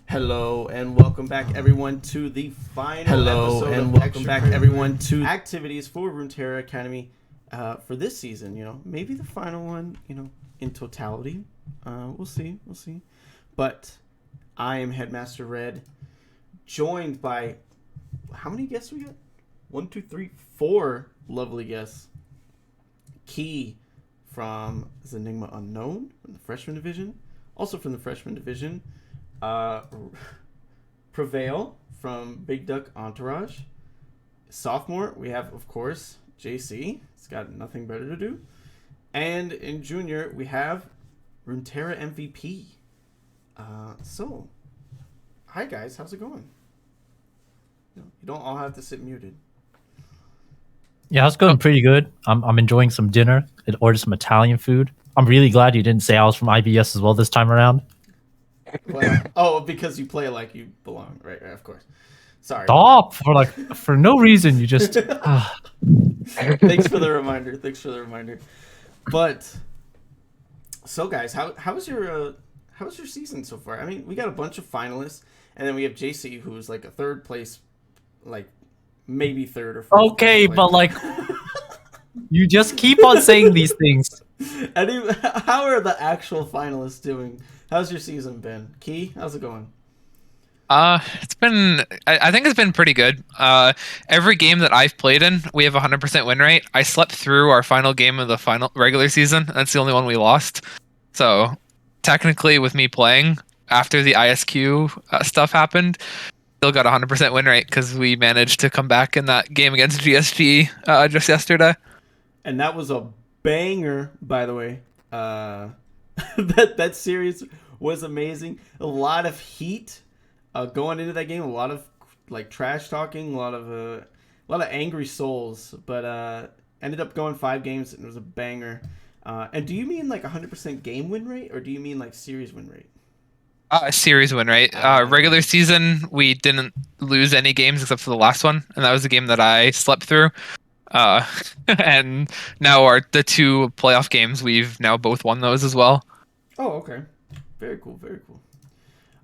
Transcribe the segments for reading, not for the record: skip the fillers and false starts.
Hello and welcome back everyone to the final episode of activities for Runeterra Academy for this season. Maybe the final one, in totality. We'll see. But I am Headmaster Red, joined by how many guests we got? 1, 2, 3, 4 lovely guests. Key from Zenigma Unknown from the freshman division, also from the freshman division. Prevail from Big Duck Entourage. Sophomore, we have, of course, JC. He's got nothing better to do. And in junior, we have Runeterra MVP. So, hi guys, how's it going? You don't all have to sit muted. Yeah, it's going pretty good. I'm enjoying some dinner. I ordered some Italian food. I'm really glad you didn't say I was from IBS as well this time around. Well, because you play like you belong, right? Of course. Sorry. Stop for no reason. You just. Thanks for the reminder. But so, guys, how was your season so far? I mean, we got a bunch of finalists, and then we have JC, who's like a third place, like maybe third or fourth. Okay, but you just keep on saying these things. Anyway, how are the actual finalists doing? How's your season been? Key, how's it going? It's been, I think it's been pretty good. Every game that I've played in, we have a 100% win rate. I slept through our final game of the final regular season. That's the only one we lost. So technically with me playing after the ISQ stuff happened, still got a 100% win rate because we managed to come back in that game against GSG just yesterday. And that was a banger, by the way. That series was amazing. A lot of heat going into that game. A lot of trash talking. A lot of angry souls. But ended up going 5 games and it was a banger. And do you mean 100% game win rate, or do you mean series win rate? Series win rate. Regular season, we didn't lose any games except for the last one, and that was the game that I slept through. And now the 2 playoff games, we've now both won those as well. Oh, okay. Very cool.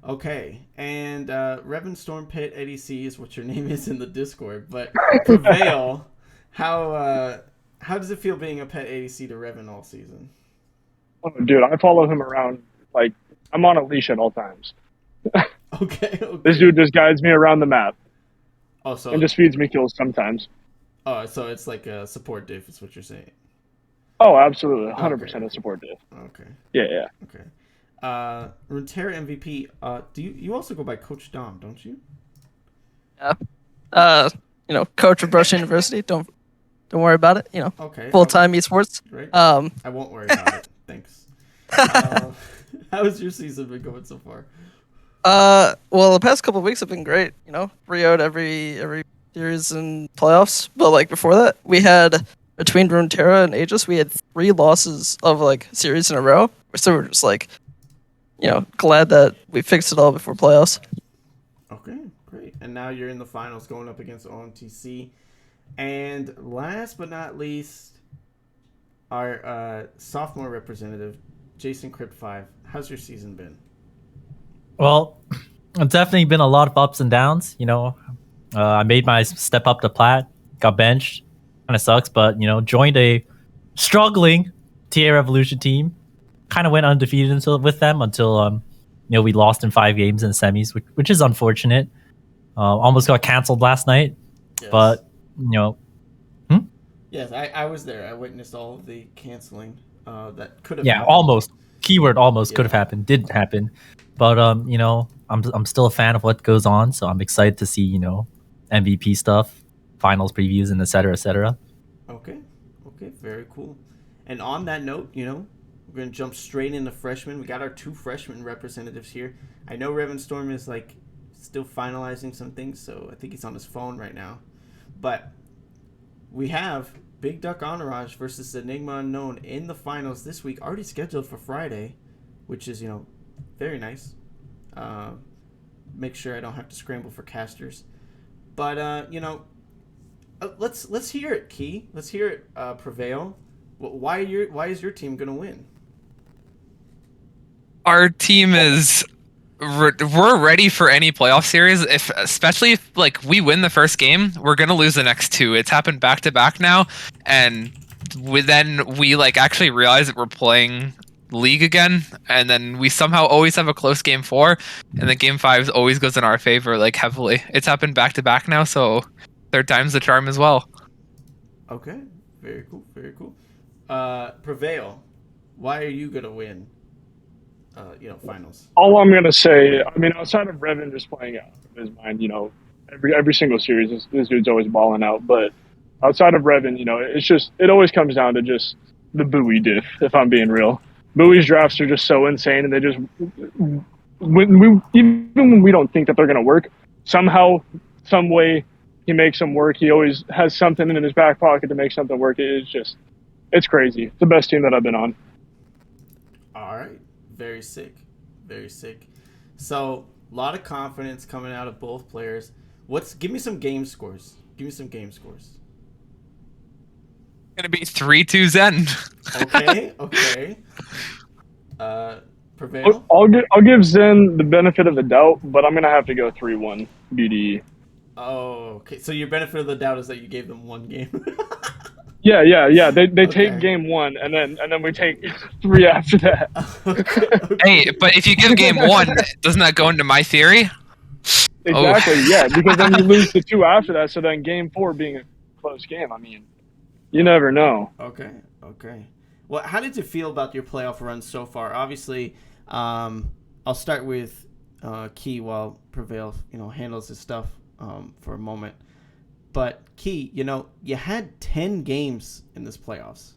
Okay, and Revan Storm Pit ADC is what your name is in the Discord, but Prevail, how does it feel being a pet ADC to Revan all season? Oh, dude, I follow him around like I'm on a leash at all times. Okay. This dude just guides me around the map. Oh, so and just feeds me kills sometimes. Oh, so it's like a support diff is what you're saying. Oh, absolutely. 100% a support diff. Okay. Yeah. Okay. Runeterra MVP, do you also go by Coach Dom, don't you? Yeah. Coach of Brush University. Don't worry about it. Okay. Full-time esports. Right. I won't worry about it. Thanks. How's your season been going so far? Well, the past couple of weeks have been great. 3-0'd every series and playoffs. But before that, we had between Runeterra and Aegis, we had 3 losses of series in a row. So we're just glad that we fixed it all before playoffs. Okay, great. And now you're in the finals going up against OMTC. And last but not least, our sophomore representative, Jason Crypt 5. How's your season been? Well, it's definitely been a lot of ups and downs. I made my step up to plat, got benched. Kind of sucks, but joined a struggling TA Revolution team. Kind of went undefeated with them until we lost in 5 games in semis, which is unfortunate. Almost got canceled last night, yes. But Yes, I was there. I witnessed all of the canceling that could have. Yeah, happened. almost. Keyword almost could have happened. Didn't happen, but I'm still a fan of what goes on, so I'm excited to see MVP stuff, finals previews, and et cetera. Okay, very cool. And on that note, we're going to jump straight into freshmen. We got our 2 freshman representatives here. I know Revan Storm is still finalizing some things, so I think he's on his phone right now. But we have Big Duck Entourage versus Enigma Unknown in the finals this week, already scheduled for Friday, which is, very nice. Make sure I don't have to scramble for casters. But, let's hear it, Key. Let's hear it, Prevail. Why is your team going to win? Our team is we're ready for any playoff series. Especially if like we win the first game, we're gonna lose the next two. It's happened back to back now, and then we like actually realize that we're playing league again, and then we somehow always have a close game 4, and then game 5 always goes in our favor like heavily. It's happened back to back now, so third time's the charm as well. Okay, very cool, very cool. Prevail. Why are you gonna win? Finals. All I'm gonna say, I mean, outside of Revan just playing out of his mind, every single series, this dude's always balling out. But outside of Revan, it always comes down to just the Bowie diff. If I'm being real, Bowie's drafts are just so insane, and they just even when we don't think that they're gonna work, somehow, some way, he makes them work. He always has something in his back pocket to make something work. It's crazy. It's the best team that I've been on. All right. Very sick. Very sick. So, a lot of confidence coming out of both players. Give me some game scores. Give me some game scores. Gonna be 3-2 Zen. Okay. Prevail? I'll give Zen the benefit of the doubt, but I'm gonna have to go 3-1 BDE. Oh, okay. So your benefit of the doubt is that you gave them one game. Yeah. They take game 1, and then we take 3 after that. Okay. Hey, but if you give game 1, doesn't that go into my theory? Exactly. Yeah, because then you lose the 2 after that. So then game 4 being a close game. I mean, you never know. Okay. Well, how did you feel about your playoff run so far? Obviously, I'll start with Key while Prevail, handles his stuff for a moment. But Key, you had 10 games in this playoffs.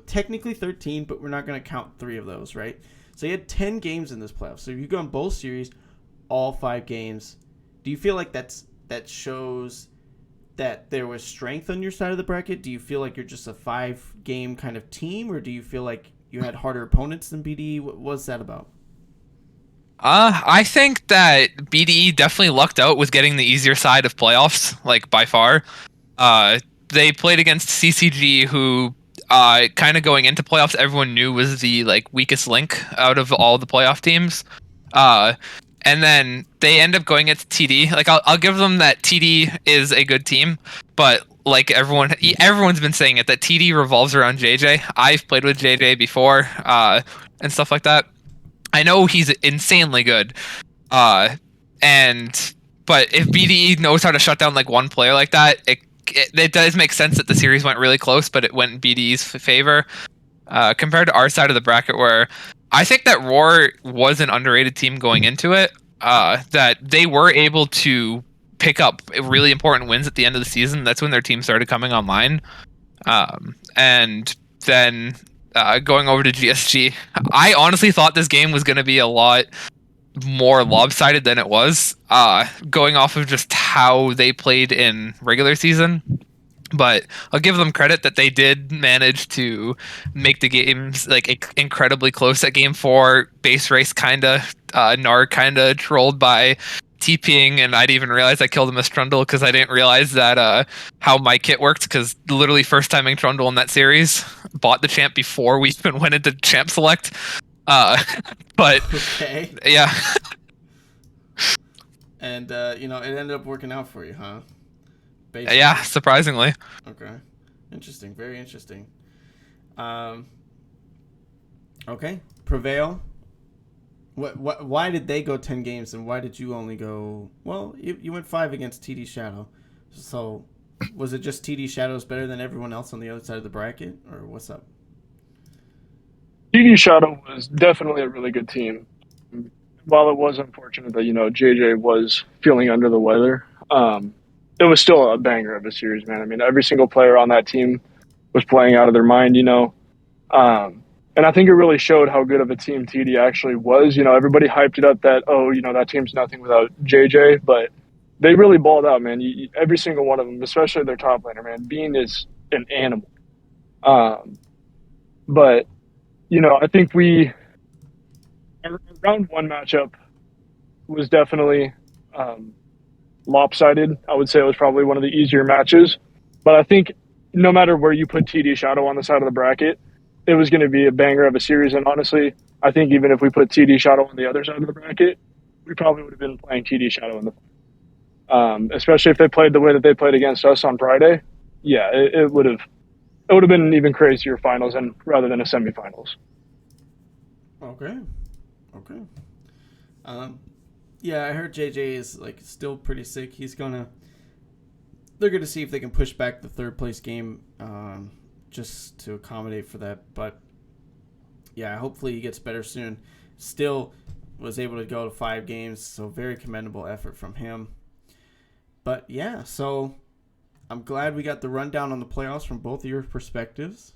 Technically 13, but we're not going to count 3 of those, right? So you had 10 games in this playoffs. So you've gone both series, all 5 games. Do you feel like that shows that there was strength on your side of the bracket? Do you feel like you're just a 5-game kind of team, or do you feel like you had harder opponents than BDE? What's that about? I think that BDE definitely lucked out with getting the easier side of playoffs, like by far. They played against CCG, who kind of going into playoffs, everyone knew was the weakest link out of all the playoff teams. And then they end up going into TD. I'll give them that TD is a good team, but everyone's been saying it, that TD revolves around JJ. I've played with JJ before, and stuff like that. I know he's insanely good, but if BDE knows how to shut down one player like that, it does make sense that the series went really close, but it went in BDE's favor compared to our side of the bracket, where I think that Roar was an underrated team going into it. That they were able to pick up really important wins at the end of the season. That's when their team started coming online, and then. Going over to GSG, I honestly thought this game was going to be a lot more lopsided than it was, going off of just how they played in regular season. But I'll give them credit that they did manage to make the games incredibly close at game 4. Base race Nar trolled by TPing, and I didn't even realize I killed him as Trundle because I didn't realize that how my kit worked, because literally first timing Trundle in that series, bought the champ before we even went into champ select. But okay. Yeah. And it ended up working out for you, huh? Basically. Yeah, surprisingly. Okay. Interesting. Very interesting. Okay. Prevail. Why did they go 10 games and why did you only go... Well, you went 5 against TD Shadow. So, was it just TD Shadow's better than everyone else on the other side of the bracket? Or what's up? TD Shadow was definitely a really good team. While it was unfortunate that, JJ was feeling under the weather, it was still a banger of a series, man. I mean, every single player on that team was playing out of their mind, And I think it really showed how good of a team TD actually was. Everybody hyped it up that, that team's nothing without JJ, but they really balled out, man. Every single one of them, especially their top laner, man. Bean is an animal. But, I think our round 1 matchup was definitely lopsided. I would say it was probably one of the easier matches. But I think no matter where you put TD Shadow on the side of the bracket, it was going to be a banger of a series. And honestly, I think even if we put TD Shadow on the other side of the bracket, we probably would have been playing TD Shadow in the especially if they played the way that they played against us on Friday. Yeah, it would have been an even crazier finals and rather than a semifinals. Okay. Yeah, I heard JJ is like still pretty sick. They're gonna see if they can push back the third place game, just to accommodate for that. But yeah, hopefully he gets better soon. Still was able to go to 5 games, so very commendable effort from him. But yeah, so I'm glad we got the rundown on the playoffs from both of your perspectives.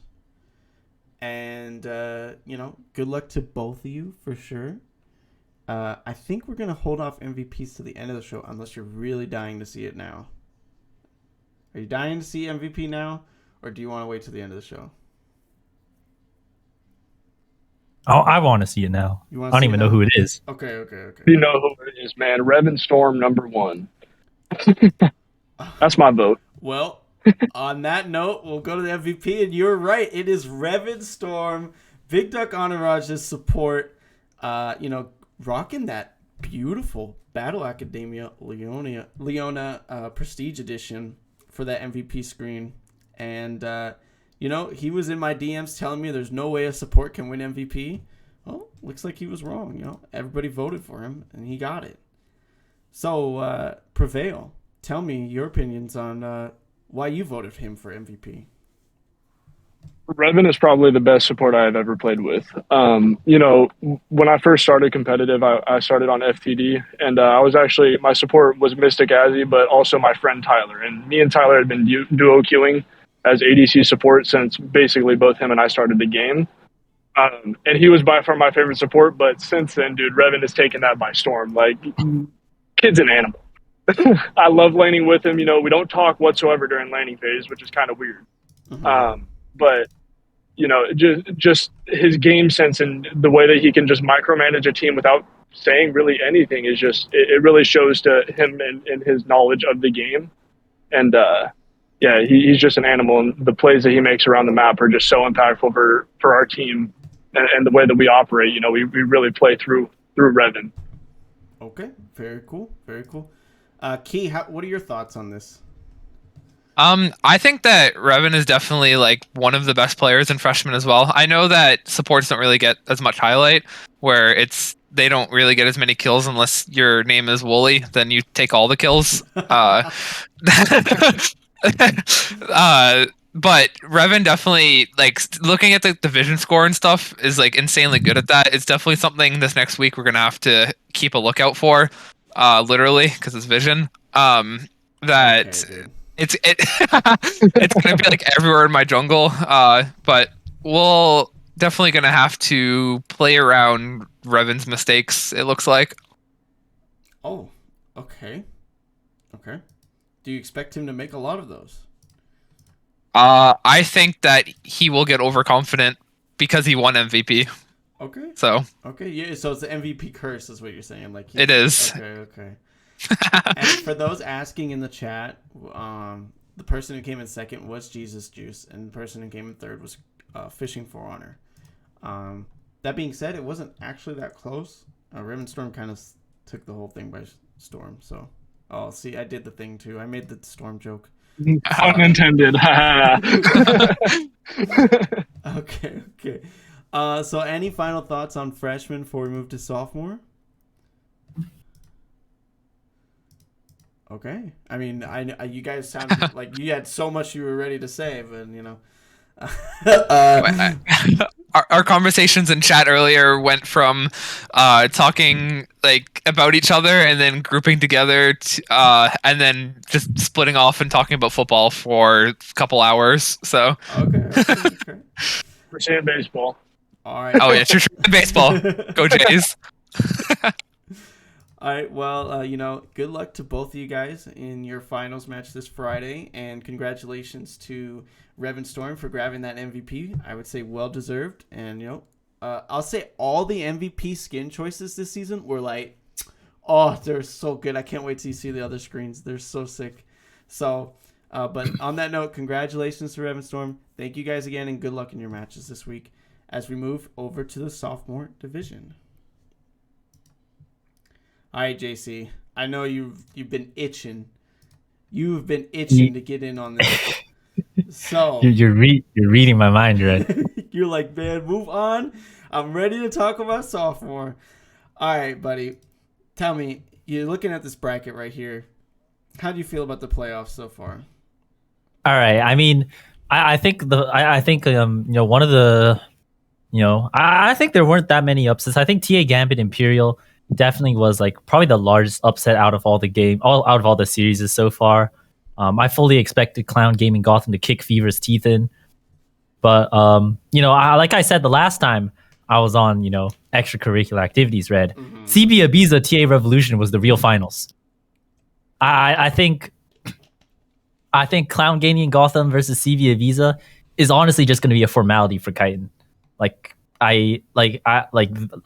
And, good luck to both of you for sure. I think we're going to hold off MVPs to the end of the show unless you're really dying to see it now. Are you dying to see MVP now, or do you want to wait till the end of the show? Oh, I want to see it now. I don't even know who it is. Okay. You know who it is, man. Revan Storm #1. That's my vote. Well, on that note, we'll go to the MVP, and you're right. It is Revan Storm, Big Duck Entourage's support, rocking that beautiful Battle Academia Leona Prestige Edition for that MVP screen. And, he was in my DMs telling me there's no way a support can win MVP. Well, looks like he was wrong. Everybody voted for him, and he got it. So, Prevail, tell me your opinions on why you voted him for MVP. Revan is probably the best support I have ever played with. When I first started competitive, I started on FTD, and my support was Mystic Azzy, but also my friend Tyler. And me and Tyler had been duo queuing as ADC support since basically both him and I started the game. And he was by far my favorite support, but since then, dude, Revan has taken that by storm. Like, kid's an animal. I love laning with him. We don't talk whatsoever during laning phase, which is kind of weird. Mm-hmm. But just his game sense and the way that he can just micromanage a team without saying really anything is just it really shows to him and his knowledge of the game. And he's just an animal, and the plays that he makes around the map are just so impactful for our team and the way that we operate. We really play through Revan. Okay, very cool. Key, what are your thoughts on this? I think that Revan is definitely like one of the best players in freshman as well. I know that supports don't really get as much highlight, where they don't really get as many kills unless your name is Wooly, then you take all the kills. But Revan definitely, like, looking at the division score and stuff, is like insanely good at that. It's definitely something this next week we're gonna have to keep a lookout for, literally, because it's vision. It's gonna be like everywhere in my jungle, but we'll definitely gonna have to play around Revan's mistakes, it looks like. Oh, okay. Do you expect him to make a lot of those? I think that he will get overconfident because he won MVP. Okay. So it's the MVP curse, is what you're saying. Like it is. Okay. And for those asking in the chat, the person who came in second was Jesus Juice, and the person who came in third was Fishing for Honor. That being said, it wasn't actually that close. Revan Storm kind of took the whole thing by storm. So, see, I did the thing too. I made the storm joke. Pun intended. Okay. So, any final thoughts on freshman before we move to sophomore? Okay. I mean, I you guys sounded like you had so much you were ready to say, but our conversations in chat earlier went from talking like about each other and then grouping together and then just splitting off and talking about football for a couple hours. So okay. We're saying baseball. All right. Oh yeah, true. Baseball. Go Jays. All right, well, good luck to both of you guys in your finals match this Friday, and congratulations to Revan Storm for grabbing that MVP. I would say well-deserved, and, I'll say all the MVP skin choices this season were like, oh, they're so good. I can't wait till you see the other screens. They're so sick. So, but on that note, congratulations to Revan Storm. Thank you guys again, and good luck in your matches this week. as we move over to the sophomore division. All right, JC. I know you've been itching. You've been itching to get in on this. So you're reading my mind, right? You're like, man, move on. I'm ready to talk about sophomore. All right, buddy. Tell me, you're looking at this bracket right here. How do you feel about the playoffs so far? All right. I mean, I think one of the I think there weren't that many upsets. I think TA Gambit Imperial definitely was like probably the largest upset out of all the series so far. I fully expected Clown Gaming Gotham to kick Fever's teeth in, but like I said the last time I was on extracurricular activities, Red. CB Ibiza TA Revolution was the real finals. I think Clown Gaming Gotham versus CB Ibiza is honestly just going to be a formality for Chitin. I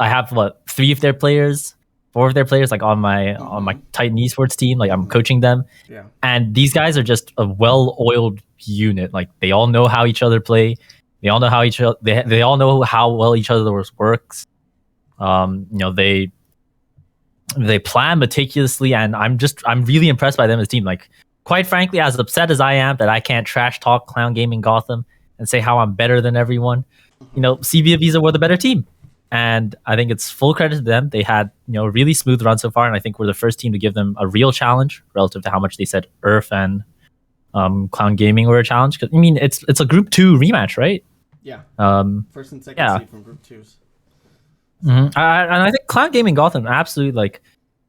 have 4 of their players like on my Titan esports team. Like I'm coaching them, and these guys are just a well-oiled unit. Like they all know how each other play. They all know how they all know how well each other's works. They plan meticulously, and I'm really impressed by them as a team. Like, quite frankly, as upset as I am that I can't trash talk Clown Gaming Gotham and say how I'm better than everyone, CB Ibiza were the better team, and I think it's full credit to them. They had a really smooth run so far, and I think we're the first team to give them a real challenge relative to how much they said Earth and Clown Gaming were a challenge. Because I mean, it's a Group 2 rematch, right? Yeah. First and second seed from Group 2s. And I think Clown Gaming Gotham absolutely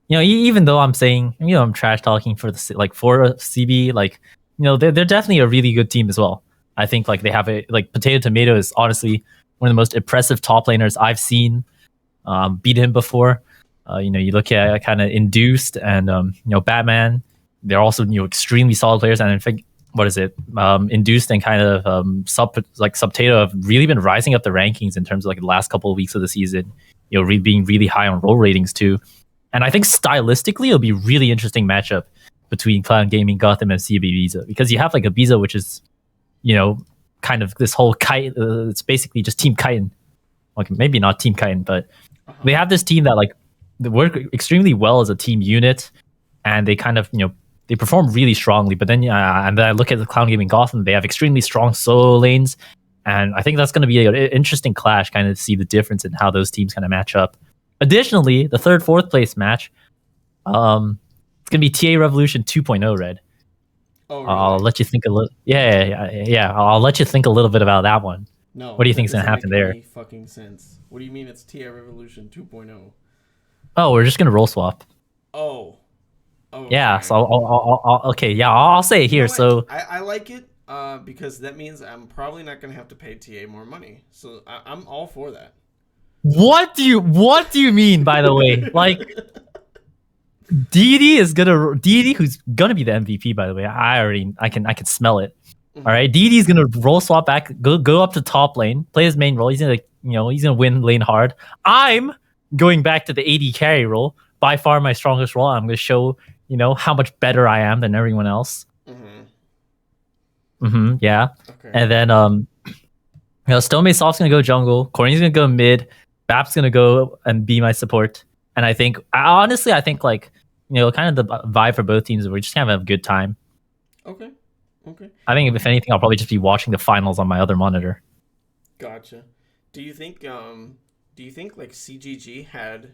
even though I'm saying I'm trash talking for CB, they're definitely a really good team as well. I think they have Potato Tomato is honestly one of the most impressive top laners I've seen beat him before. You look at kind of Induced and Batman. They're also extremely solid players, and in fact, Induced and kind of Subtato have really been rising up the rankings in terms of the last couple of weeks of the season. Being really high on role ratings too. And I think stylistically it'll be a really interesting matchup between Clown Gaming Gotham and CB Ibiza, because you have Ibiza, which is kind of this whole kite. It's basically just Team Chitin. Maybe not Team Chitin, but they have this team that they work extremely well as a team unit, and they kind of they perform really strongly. But then and then I look at the Clown Gaming Gotham, they have extremely strong solo lanes, and I think that's going to be an interesting clash, kind of see the difference in how those teams kind of match up. Additionally, the 3rd, 4th place match, it's going to be TA Revolution 2.0, Red. Oh, really? I'll let you think a little. Yeah. I'll let you think a little bit about that one. No. What do you think is going to happen there? Any fucking sense? What do you mean it's TA Revolution 2.0? Oh, we're just going to role swap. Oh. Okay. Yeah. So I'll say it here. So I like it because that means I'm probably not going to have to pay TA more money. So I'm all for that. What do you mean, by the way? Didi, who's gonna be the MVP, by the way. I can smell it. All right, Didi's gonna role swap back, go up to top lane, play his main role. He's gonna win lane hard. I'm going back to the AD carry role, by far my strongest role. I'm gonna show how much better I am than everyone else. Yeah. Okay. And then Stomay Soft's gonna go jungle. Corny's gonna go mid. Bap's gonna go and be my support. And I think kind of the vibe for both teams is we're just gonna have a good time. Okay. I think if anything, I'll probably just be watching the finals on my other monitor. Gotcha. Do you think CGG had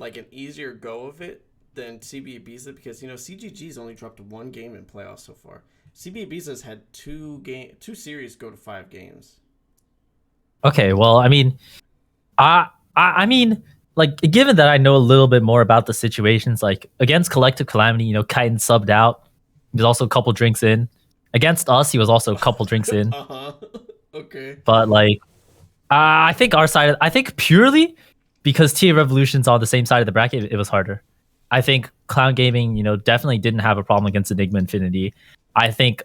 an easier go of it than CB Ibiza? Because CGG's only dropped 1 game in playoffs so far. CB Ibiza's had 2 series go to 5 games. Okay, well, I mean, given that I know a little bit more about the situations, against Collective Calamity, Chitin subbed out. He was also a couple drinks in. Against us, he was also a couple drinks in. Okay. But I think our side, purely because TA Revolution's on the same side of the bracket, it was harder. I think Clown Gaming, definitely didn't have a problem against Enigma Infinity. I think,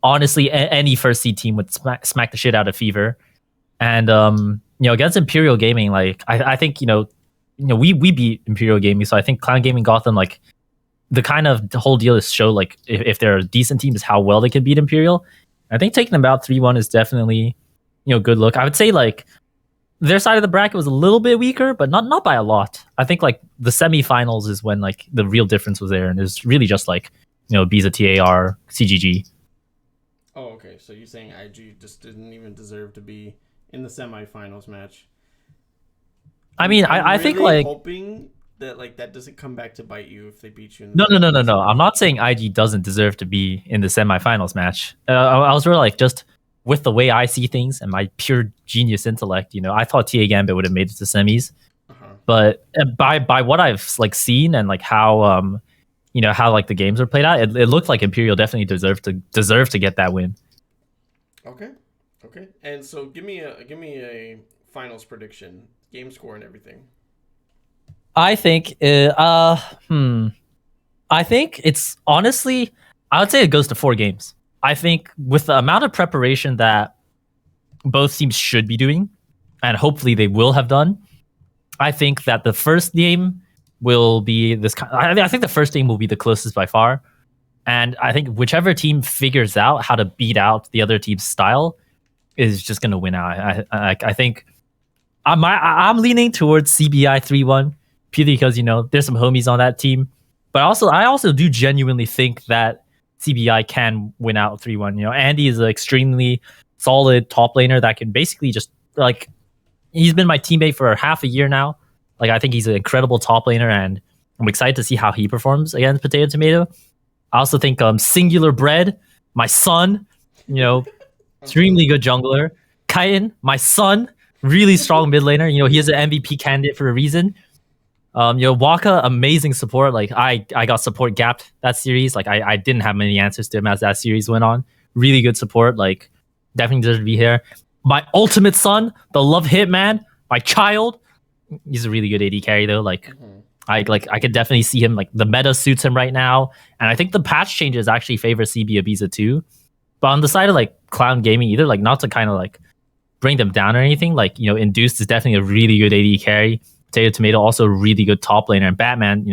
honestly, any first seed team would smack the shit out of Fever. And, against Imperial Gaming, I think, we beat Imperial Gaming. So I think Clown Gaming Gotham, the whole deal is show, if they're a decent team, is how well they can beat Imperial. I think taking them out 3-1 is definitely, good look. I would say like their side of the bracket was a little bit weaker, but not by a lot. I think like the semifinals is when like the real difference was there, and it was really just like Biza, TAR, CGG. Oh, okay. So you're saying IG just didn't even deserve to be in the semifinals match? I mean, I really think like hoping that like that doesn't come back to bite you if they beat you. No. I'm not saying IG doesn't deserve to be in the semifinals match. I was really like just with the way I see things and my pure genius intellect. I thought TA Gambit would have made it to semis, but by what I've like seen and like how how like the games are played out, it looked like Imperial definitely deserved to get that win. Okay. And so give me a finals prediction, game score, and everything. I think I think it's honestly, I would say it goes to 4 games. I think with the amount of preparation that both teams should be doing, and hopefully they will have done, I think that the first game will be this kind. I think the first game will be the closest by far, and I think whichever team figures out how to beat out the other team's style is just going to win out. I think I'm leaning towards CBI 3-1 purely because there's some homies on that team, but I also do genuinely think that CBI can win out 3-1. Andy is an extremely solid top laner that can basically just like, he's been my teammate for half a year now. Like, I think he's an incredible top laner, and I'm excited to see how he performs against Potato Tomato. I also think Singular Bread, my son, extremely good jungler. Kaiton, my son, really strong mid laner. He is an MVP candidate for a reason. Waka, amazing support. Like I got support gapped that series. Like I didn't have many answers to him as that series went on. Really good support. Like definitely deserves to be here. My ultimate son, the love hitman, my child. He's a really good AD carry though. Like I could definitely see him. Like the meta suits him right now, and I think the patch changes actually favor CB Ibiza too. But on the side of like Clown Gaming, either like not to kind of like bring them down or anything. Like Induced is definitely a really good AD carry. Potato Tomato also a really good top laner, and Batman,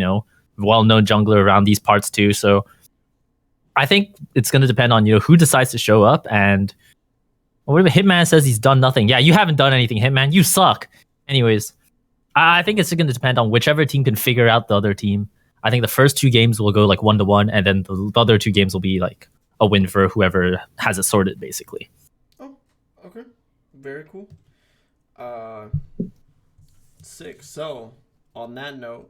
well-known jungler around these parts too. So I think it's going to depend on who decides to show up. And what if Hitman says he's done nothing? Yeah, you haven't done anything, Hitman. You suck. Anyways, I think it's going to depend on whichever team can figure out the other team. I think the first 2 games will go like 1-1, and then the other 2 games will be like a win for whoever has it sorted, basically. Oh, okay, very cool. Sick. So, on that note,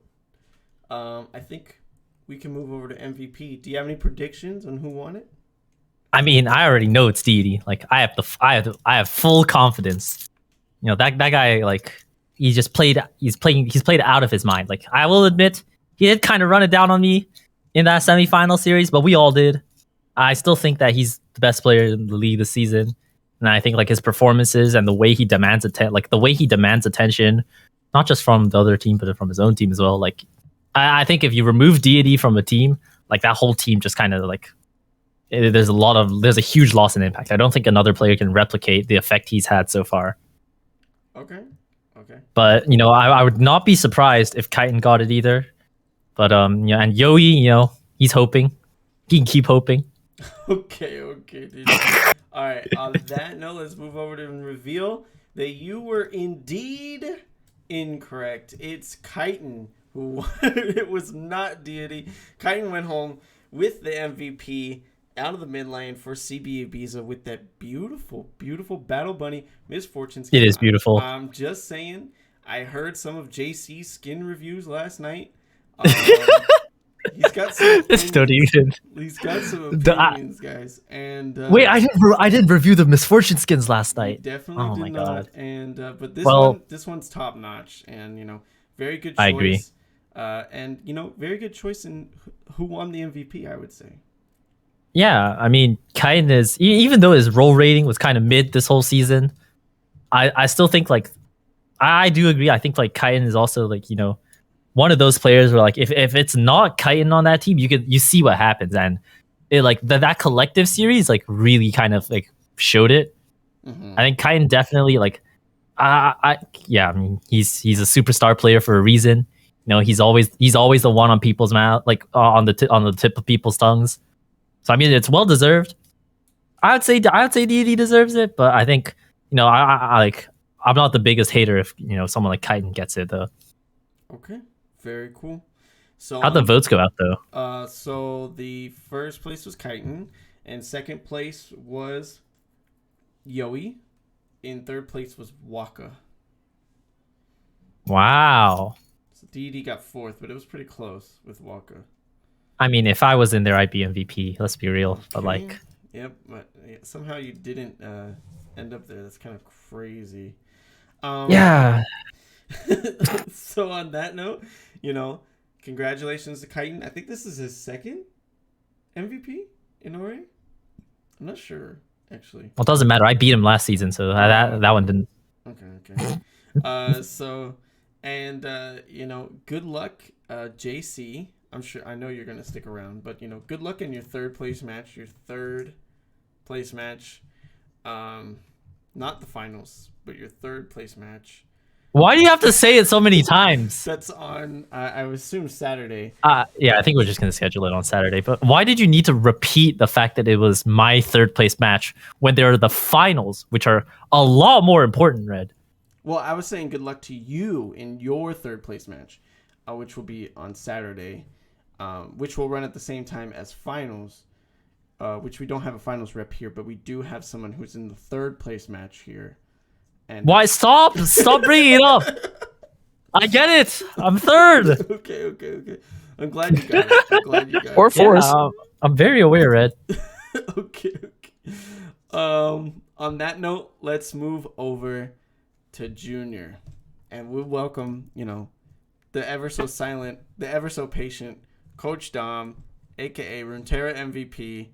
I think we can move over to MVP. Do you have any predictions on who won it? I mean, I already know it's Deity. Like, I have full confidence. That guy, like, he's played out of his mind. Like, I will admit, he did kind of run it down on me in that semifinal series, but we all did. I still think that he's the best player in the league this season, and I think like his performances and the way he demands attention. Not just from the other team, but from his own team as well. Like, I think if you remove Deity from a team, like that whole team just kind of like, there's a huge loss in impact. I don't think another player can replicate the effect he's had so far. Okay. But I would not be surprised if Kaiton got it either. But and Yoi, he's hoping. He can keep hoping. Okay, dude. All right. On that note, let's move over to reveal that you were indeed incorrect. It's Kaiton who won. It was not Deity. Kaiton went home with the MVP out of the mid lane for CB Ibiza with that beautiful, beautiful Battle Bunny Misfortune skin. It is beautiful. I'm just saying, I heard some of JC's skin reviews last night. He's got some opinions. He's got some opinions, guys. And wait, I didn't review the Misfortune skins last night. Definitely did not. And but this one's top notch, and very good choice. I agree. And very good choice in who won the MVP, I would say. Yeah, I mean, Kaiton is, even though his role rating was kind of mid this whole season, I still think like I do agree. I think like Kaiton is also like one of those players where like if it's not Kaiton on that team, you see what happens, and it like that collective series like really kind of like showed it. Mm-hmm. I think Kaiton definitely like I mean he's a superstar player for a reason. He's always the one on people's mouth, like on the tip of people's tongues. So I mean it's well deserved. I would say Deity deserves it, but I think you know, I like I'm not the biggest hater if someone like Chitin gets it though. Okay, very cool. So How'd the votes go out though? So the first place was Chitin, and second place was Yoey. In third place was Waka. Wow. So DD got fourth, but it was pretty close with Waka. I mean, if I was in there, I'd be MVP. Let's be real. But like, yep. But somehow you didn't end up there. That's kind of crazy. Yeah. So on that note, congratulations to Chitin. I think this is his second MVP in ORA. I'm not sure actually. Well, it doesn't matter. I beat him last season, so that one didn't. Okay. So, and good luck, JC. I know you're gonna stick around, but good luck in your third place match. Not the finals, but your third place match. Why do you have to say it so many times? That's on, I would assume Saturday. Yeah, I think we're just going to schedule it on Saturday. But why did you need to repeat the fact that it was my third place match when there are the finals, which are a lot more important, Red? Well, I was saying good luck to you in your third place match, which will be on Saturday, which will run at the same time as finals, which we don't have a finals rep here, but we do have someone who's in the third place match here. And why? Stop bringing it up. I get it. I'm third. Okay. I'm glad you got it. Or fourth. Yeah, I'm very aware, Red. Okay. On that note, let's move over to Junior, and we welcome the ever so silent, the ever so patient Coach Dom, aka Runeterra MVP,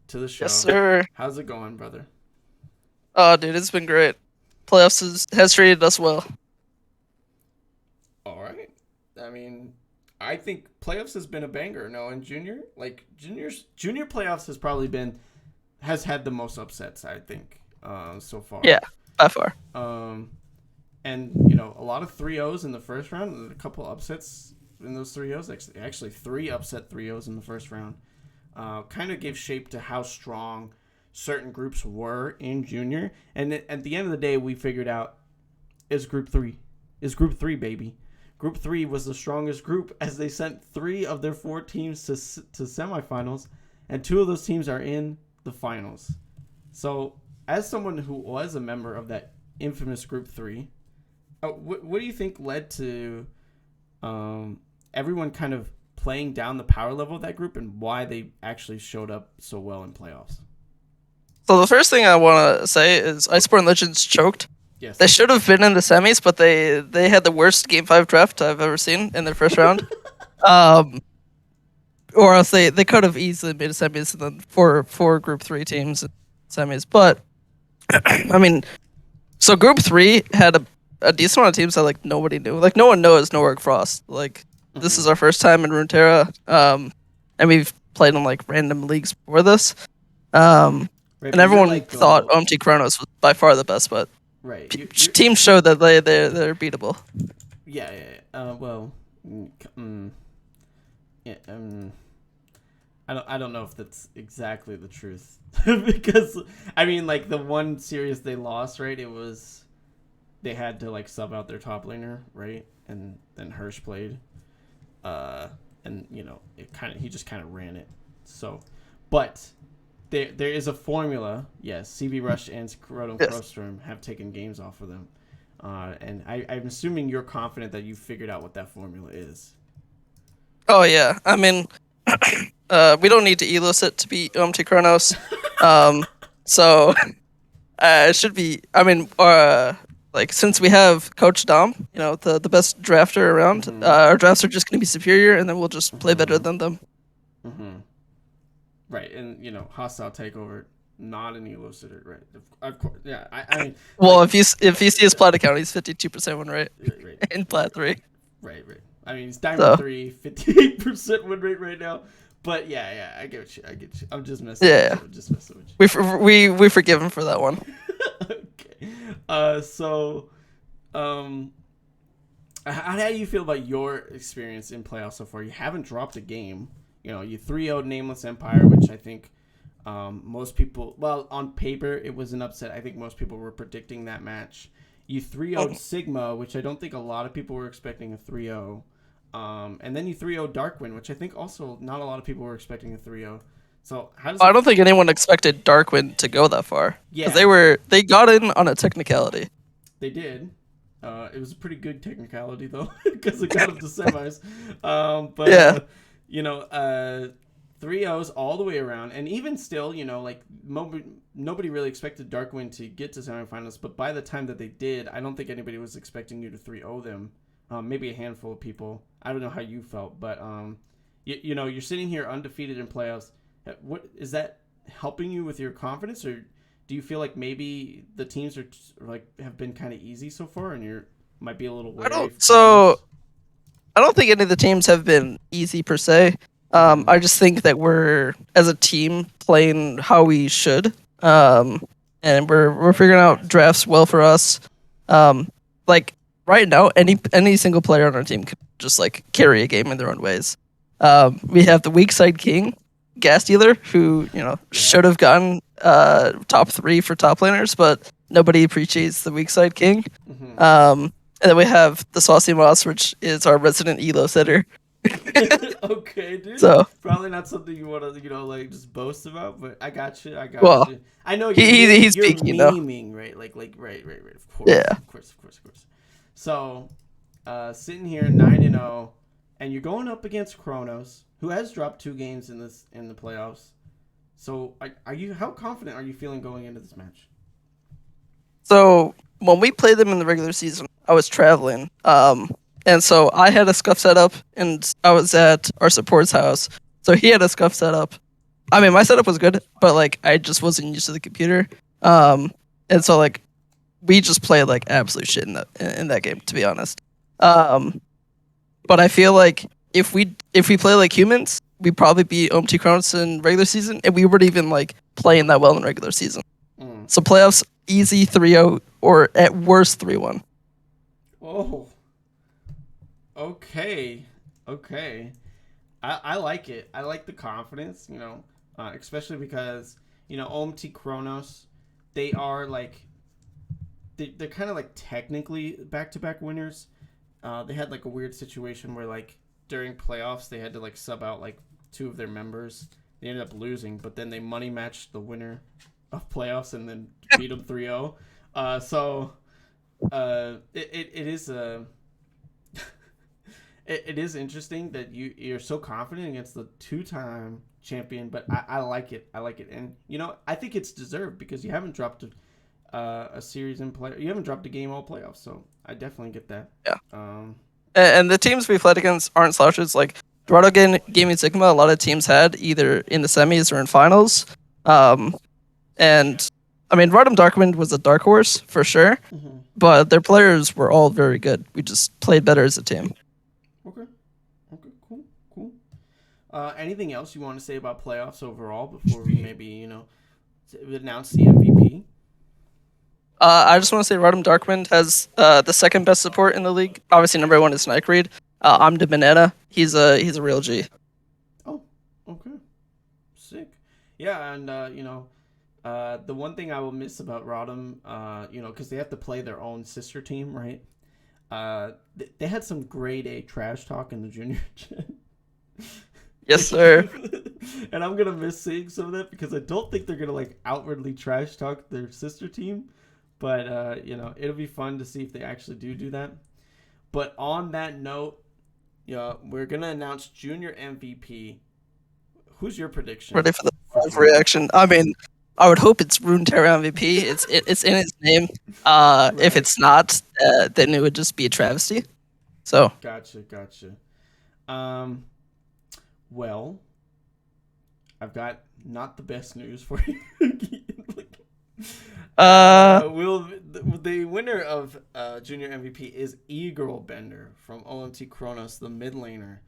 to the show. Yes, sir. How's it going, brother? Oh, dude, it's been great. Playoffs has treated us well. All right. I mean, I think playoffs has been a banger. No, in junior playoffs has had the most upsets, I think, so far. Yeah, by far. And a lot of 3-0s in the first round, and a couple upsets in those 3-0s. Actually 3 upset 3-0s in the first round. Kind of gave shape to how strong certain groups were in junior, and at the end of the day, we figured out is group 3, baby. Group 3 was the strongest group, as they sent 3 of their 4 teams to semifinals, and 2 of those teams are in the finals. So, as someone who was a member of that infamous group 3, what do you think led to everyone kind of playing down the power level of that group, and why they actually showed up so well in playoffs? So the first thing I want to say is Iceborne Legends choked. Yes. They should have been in the semis, but they had the worst Game 5 draft I've ever seen in their first round. Or else they could have easily made a semis and then four Group 3 teams in semis. But, I mean, so Group 3 had a decent amount of teams that, like, nobody knew. Like, no one knows Norwich Frost. Like, this is our first time in Runeterra. And we've played in, like, random leagues before this. Right, and everyone thought Kronos was by far the best, but right. Teams showed that they're beatable. Yeah. I don't know if that's exactly the truth because I mean, like, the one series they lost, right? It was they had to, like, sub out their top laner, right? And then Hirsch played, and he just kind of ran it. So, but. There is a formula. Yes, CB Rush and Rotom Crowstorm have taken games off of them. And I'm assuming you're confident that you figured out what that formula is. Oh, yeah. I mean, we don't need to elos it to beat Kronos. So, it should be... I mean, like, since we have Coach Dom, the best drafter around, our drafts are just going to be superior, and then we'll just play better than them. Mm-hmm. Right, and hostile takeover, not an elicitor, right? Of course, yeah. I mean, well, like, if you see his plat account, he's 52% win rate, in plat 3. Right. I mean, he's diamond 3, 58% win rate right now. But yeah, I get you. I'm just messing. Yeah, with you. Just messing with you. We forgive him for that one. Okay. So, how do you feel about your experience in playoffs so far? You haven't dropped a game. You 3-0'd Nameless Empire, which I think Most people, well, on paper, it was an upset. I think most people were predicting that match. You 3-0'd Sigma, which I don't think a lot of people were expecting a 3-0. And then you 3-0 Darkwind, which I think also not a lot of people were expecting a 3-0. So how does I don't think anyone expected Darkwind to go that far. Yeah. Because they got in on a technicality. They did. It was a pretty good technicality, though, because it got them to semis. But, Yeah. 3-0s all the way around. And even still, like, nobody really expected Darkwind to get to semifinals. But by the time that they did, I don't think anybody was expecting you to 3-0 them. Maybe a handful of people. I don't know how you felt. But, you're sitting here undefeated in playoffs. What is that helping you with your confidence, or do you feel like maybe the teams are have been kind of easy so far, and you might be a little wary? I don't think any of the teams have been easy per se. I just think that we're, as a team, playing how we should, and we're figuring out drafts well for us. Like right now, any single player on our team could just like carry a game in their own ways. We have the weak side king, Gas Dealer, who should have gotten top 3 for top laners, but nobody appreciates the weak side king. And then we have the Saucy Moss, which is our resident elo setter. Okay, dude. So probably not something you want to just boast about, but I got you. Well, I know he's you're peaking, memeing, right? Like right. Of course. Yeah. Of course. So, sitting here 9-0, and you're going up against Kronos, who has dropped 2 games in the playoffs. So, how confident are you feeling going into this match? So when we played them in the regular season, I was traveling, and so I had a scuff set up, and I was at our support's house. So he had a scuff set up. I mean, my setup was good, but like I just wasn't used to the computer, and so like we just played like absolute shit in that game, to be honest. But I feel like if we play like humans, we probably beat OMT Kronos in regular season, and we weren't even like playing that well in regular season. So playoffs, easy 3-0, or at worst 3-1. Oh. Okay. I like it. I like the confidence, especially because, OMT Kronos, they are like, they're kind of like technically back-to-back winners. They had like a weird situation where like during playoffs they had to like sub out like 2 of their members. They ended up losing, but then they money matched the winner of playoffs and then beat them 3-0. It is it is interesting that you're so confident against the 2-time champion, but I like it. And I think it's deserved because you haven't dropped a series in play. You haven't dropped a game all playoffs, so I definitely get that. Yeah. And the teams we played against aren't slouches. Like Dorado Gaming Sigma, a lot of teams had either in the semis or in finals. And I mean, Rodham Darkwind was a dark horse for sure, but their players were all very good. We just played better as a team. Okay, cool. Anything else you want to say about playoffs overall before we maybe announce the MVP? I just want to say Rodham Darkwind has the second best support in the league. Obviously, number 1 is Nightreed. I'm de Mineta. He's a real G. Oh, okay, sick. Yeah, and the one thing I will miss about Rodham, because they have to play their own sister team, right? They had some grade A trash talk in the junior gen. Yes, sir. And I'm gonna miss seeing some of that because I don't think they're gonna like outwardly trash talk their sister team. But it'll be fun to see if they actually do that. But on that note, we're gonna announce junior MVP. Who's your prediction? Ready for the live reaction? I mean, I would hope it's Runeterra MVP. It's in its name. Right. If it's not, then it would just be a travesty. So Gotcha. Well, I've got not the best news for you. The winner of Junior MVP is E-Girl Bender from OMT Kronos, the mid laner,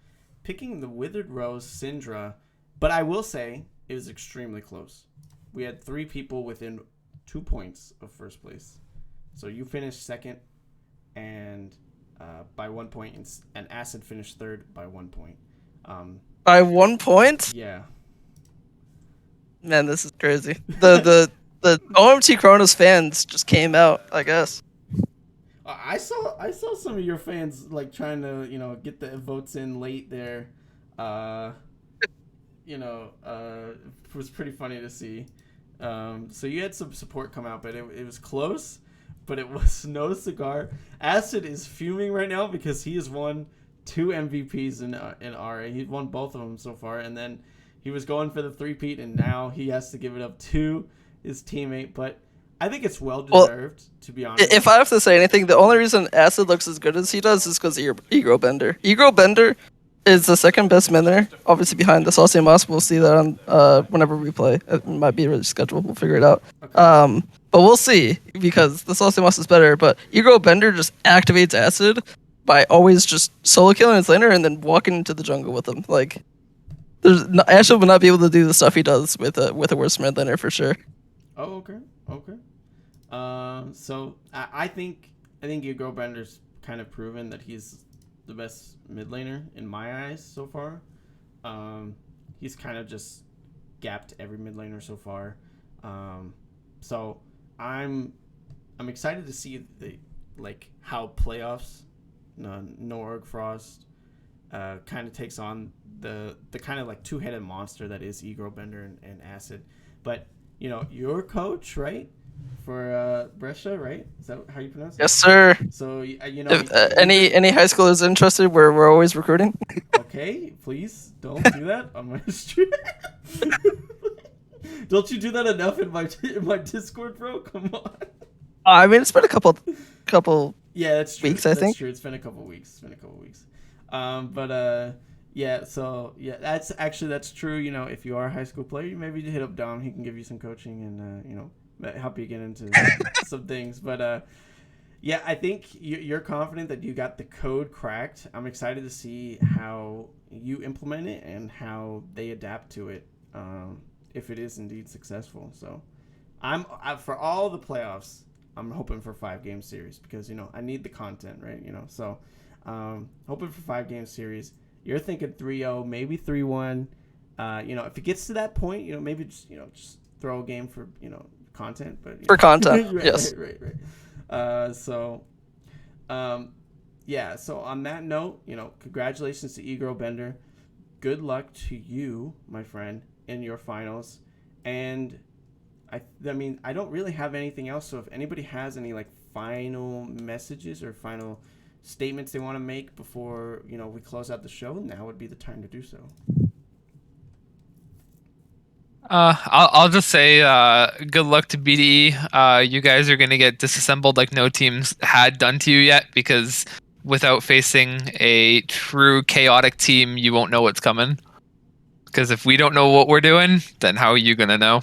picking the Withered Rose Syndra. But I will say it was extremely close. We had 3 people within 2 points of first place. So you finished second, and by 1 point, and Acid finished third by 1 point. by 1 point. Yeah. Man, this is crazy. The OMT Kronos fans just came out, I guess. I saw some of your fans like trying to get the votes in late there. It was pretty funny to see. So you had some support come out, but it was close. But it was no cigar. Acid is fuming right now because he has won 2 MVPs in RA. He's won both of them so far, and then he was going for the 3-peat, and now he has to give it up to his teammate. But I think it's well deserved, to be honest. If I have to say anything, the only reason Acid looks as good as he does is because of Egro Bender. Egro Bender is the second best miner, obviously behind the Saucy Moss. We'll see that on whenever we play. It might be really scheduled. We'll figure it out. Okay. But we'll see because the Saucy Moss is better. But Egro Bender just activates Acid by always just solo killing his laner and then walking into the jungle with him. Like, Asher would not be able to do the stuff he does with a worse mid laner for sure. Oh, okay. So I think Egro Bender's kind of proven that he's the best mid laner in my eyes so far. He's kind of just gapped every mid laner so far. So I'm excited to see how playoffs, Norg Frost, kind of takes on the kind of like 2-headed monster that is Egro Bender and Acid. But your coach, right? For Brescia, right? Is that how you pronounce it? Yes, sir. So if any high schoolers interested, we're always recruiting. Okay, please don't do that on my stream. Don't you do that enough in my Discord, bro? Come on. I mean, it's been a couple. Yeah, that's true. Weeks, I think. True. It's been a couple weeks. Yeah. So yeah, that's true. If you are a high school player, you maybe hit up Dom. He can give you some coaching and help you get into some things. But yeah, I think you're confident that you got the code cracked. I'm excited to see how you implement it and how they adapt to it, if it is indeed successful. So I'm for all the playoffs, I'm hoping for 5-game series because I need the content, right? So hoping for 5-game series. You're thinking 3-0, maybe 3-1. If it gets to that point, maybe just throw a game for content, but for content. Right, yes. Right. Yeah. So on that note, congratulations to Egro Bender. Good luck to you, my friend, in your finals. And I mean, I don't really have anything else. So if anybody has any final messages or final statements they want to make before we close out the show, now would be the time to do so. I'll just say good luck to BDE. You guys are gonna get disassembled like no teams had done to you yet, because without facing a true chaotic team, you won't know what's coming. Because if we don't know what we're doing, then how are you gonna know?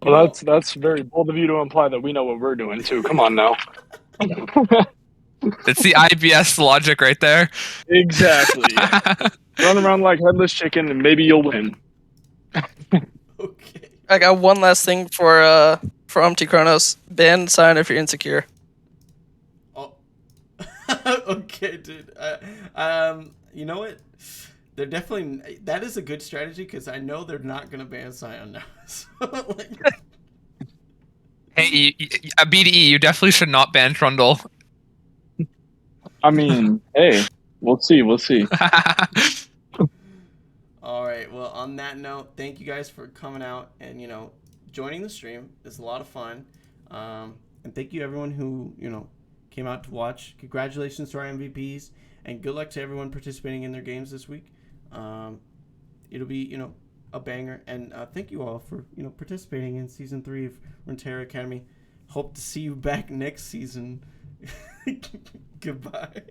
Well, that's very bold of you to imply that we know what we're doing too. Come on now. It's the IBS logic right there. Exactly. Run around like headless chicken and maybe you'll win. Okay. I got one last thing for Umpty Kronos. Ban sign if you're insecure. Oh. Okay, dude. You know what? They're definitely, that is a good strategy because I know they're not gonna ban Sion now. So, Hey, BDE, you definitely should not ban Trundle. I mean, hey, we'll see. all right. Well, on that note, thank you guys for coming out and joining the stream. It's a lot of fun, and thank you everyone who came out to watch. Congratulations to our MVPs, and good luck to everyone participating in their games this week. It'll be a banger, and thank you all for participating in season 3 of Runeterra Academy. Hope to see you back next season. Goodbye.